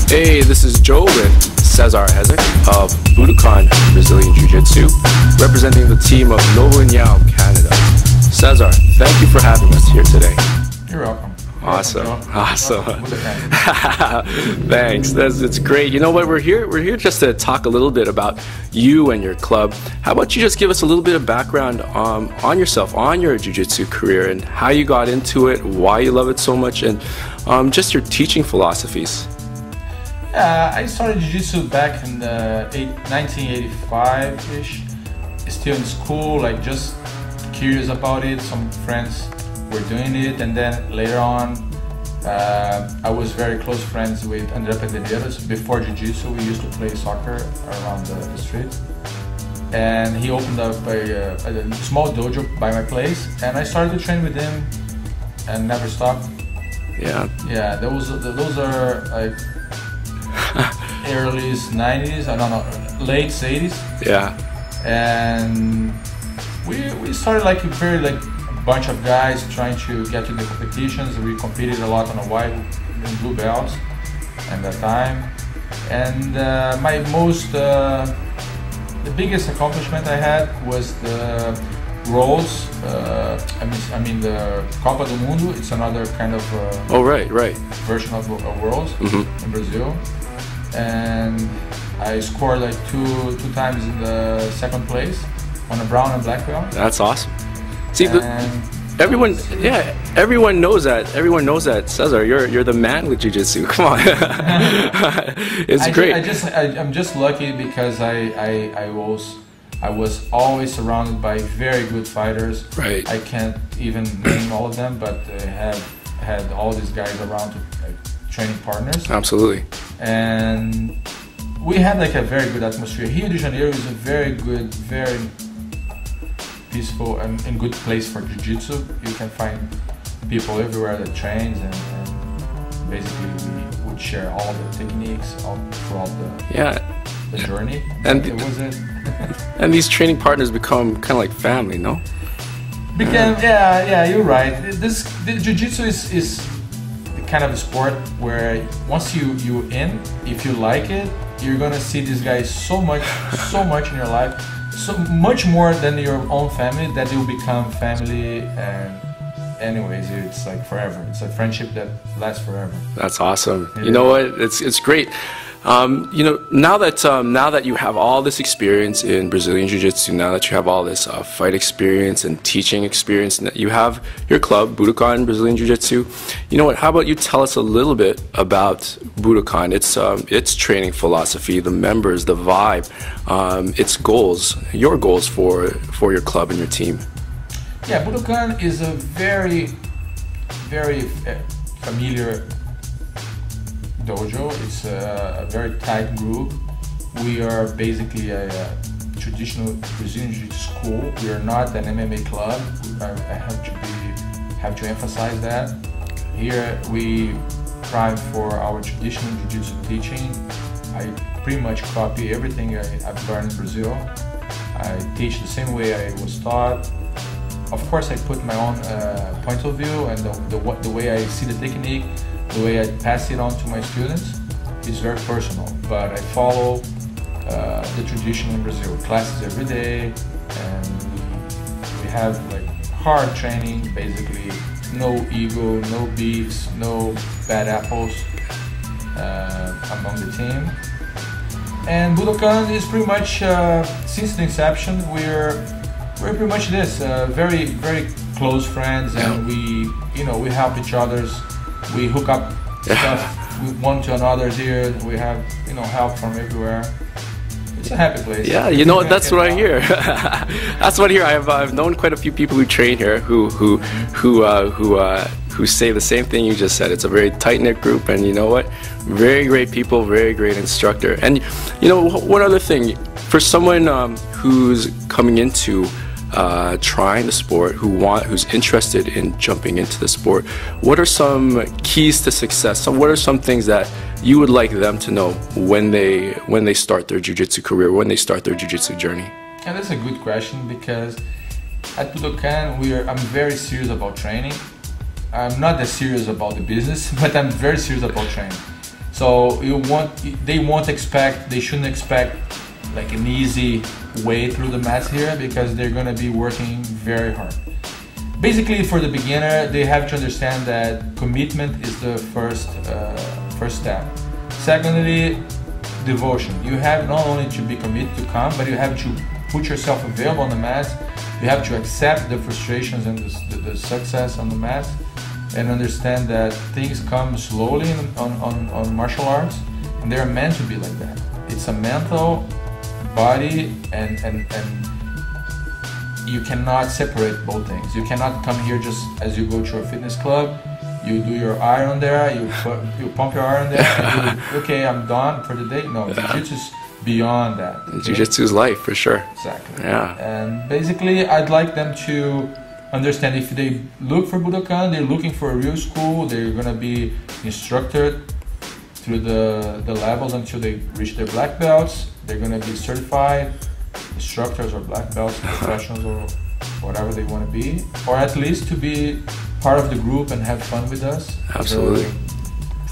Hey, this is Joe with Cesar Rezek of Budokan Brazilian Jiu-Jitsu, representing the team of Novo União, Canada. Cesar, thank you for having us here today. You're welcome. Awesome, awesome. Welcome. Thanks. It's great. You know what? We're here just to talk a little bit about you and your club. How about you just give us a little bit of background on yourself, on your jiu-jitsu career, and how you got into it, why you love it so much, and just your teaching philosophies. I started jiu-jitsu back in 1985-ish. Still in school, like just curious about it. Some friends were doing it, and then later on, I was very close friends with André Pedreiros. Before jiu-jitsu, we used to play soccer around the street, and he opened up a small dojo by my place, and I started to train with him, and never stopped. Yeah, those are like early 90s, I don't know, late 80s. Yeah. And we started like a bunch of guys trying to get to the competitions. We competed a lot on the white and blue belts at that time. And the biggest accomplishment I had was the Worlds. I mean the Copa do Mundo. It's another kind of right version of Worlds in Brazil. And I scored like two times in the second place on a brown and black belt. That's awesome. See, everyone knows that. Everyone knows that, Cesar. You're the man with jiu-jitsu. Come on, it's great. I'm just lucky because I was always surrounded by very good fighters. Right. I can't even name all of them, but I have had all these guys around to training partners. Absolutely. And we had like a very good atmosphere. Rio de Janeiro is a very good, very peaceful and good place for jiu-jitsu. You can find people everywhere that trains, and basically we would share all the techniques throughout the journey. And it was it. And these training partners become kind of like family, no? Yeah, you're right. The jiu-jitsu is the kind of a sport where once you in, if you like it, you're gonna see these guys so much in your life, so much more than your own family, that you become family. And anyways, it's like forever. It's a friendship that lasts forever. That's awesome. You know what? It's great. You know, now that you have all this experience in Brazilian Jiu-Jitsu, now that you have all this fight experience and teaching experience, and that you have your club, Budokan Brazilian Jiu-Jitsu, you know what? How about you tell us a little bit about Budokan, its training philosophy, the members, the vibe, its goals, your goals for your club and your team. Yeah, Budokan is a very, very familiar dojo. It's a very tight group. We are basically a traditional Brazilian Jiu-Jitsu school. We are not an MMA club. I have to emphasize that. Here we strive for our traditional Jiu-Jitsu teaching. I pretty much copy everything I've learned in Brazil. I teach the same way I was taught. Of course, I put my own point of view, and the way I see the technique, the way I pass it on to my students is very personal, but I follow the tradition in Brazil. Classes every day, and we have like hard training, basically no ego, no beefs, no bad apples among the team. And Budokan is pretty much, since the inception, we're pretty much this, very, very close friends, and we help each other. We hook up stuff with one to another here. We have, help from everywhere. It's a happy place. Yeah, you know, that's what I hear. That's what I hear. I've known quite a few people who train here who say the same thing you just said. It's a very tight-knit group, and you know what? Very great people, very great instructor. And you know, one other thing, for someone who's coming into trying the sport, who's interested in jumping into the sport, what are some keys to success? What are some things that you would like them to know when they start their jiu-jitsu career, when they start their jiu-jitsu journey? And that's a good question, because at Budokan I'm very serious about training. I'm not that serious about the business, but I'm very serious about training. So they shouldn't expect like an easy way through the mats here, because they're gonna be working very hard. Basically, for the beginner, they have to understand that commitment is the first step. Secondly, devotion. You have not only to be committed to come, but you have to put yourself available on the mats. You have to accept the frustrations and the success on the mats, and understand that things come slowly on martial arts, and they're meant to be like that. It's a mental, body, and you cannot separate both things. You cannot come here just as you go to a fitness club, you do your iron there, you pump your iron there, and okay, I'm done for the day. No, jiu-jitsu is beyond that. Okay? Jiu-jitsu is life, for sure. Exactly. Yeah. And basically, I'd like them to understand, if they look for Budokan, they're looking for a real school. They're gonna be instructed through the levels until they reach their black belts. They're gonna be certified instructors or black belts, professionals, or whatever they want to be, or at least to be part of the group and have fun with us. Absolutely.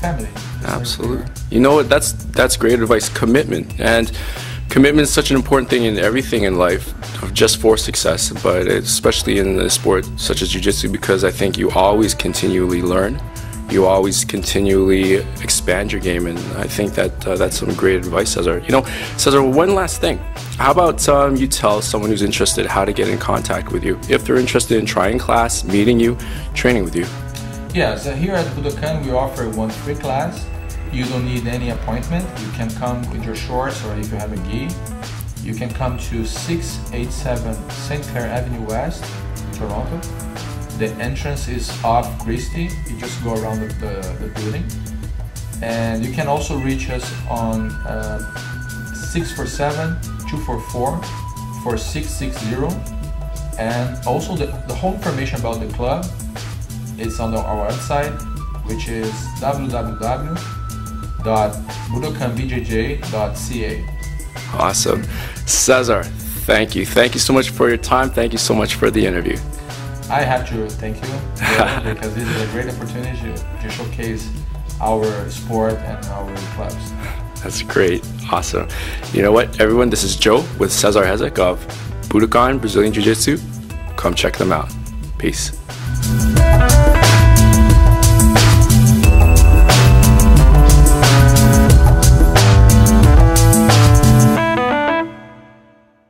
Family. Absolutely. You know what? That's great advice. Commitment, and commitment is such an important thing in everything in life, just for success, but especially in a sport such as jiu-jitsu, because I think you always continually learn. You always continually expand your game, and I think that that's some great advice, Cesar. You know, Cesar, one last thing. How about you tell someone who's interested how to get in contact with you, if they're interested in trying class, meeting you, training with you? Yeah, so here at Budokan we offer one free class. You don't need any appointment. You can come with your shorts, or if you have a gi. You can come to 687 St. Clair Avenue West, Toronto. The entrance is off Christie. You just go around the building. And you can also reach us on 647-244-4660. And also the whole information about the club is on our website, which is www.budokanbjj.ca. Awesome. Cesar, thank you. Thank you so much for your time. Thank you so much for the interview. I have to thank you, because this is a great opportunity to showcase our sport and our clubs. That's great. Awesome. You know what, everyone? This is Joe with Cesar Rezek of Budokan Brazilian Jiu-Jitsu. Come check them out. Peace.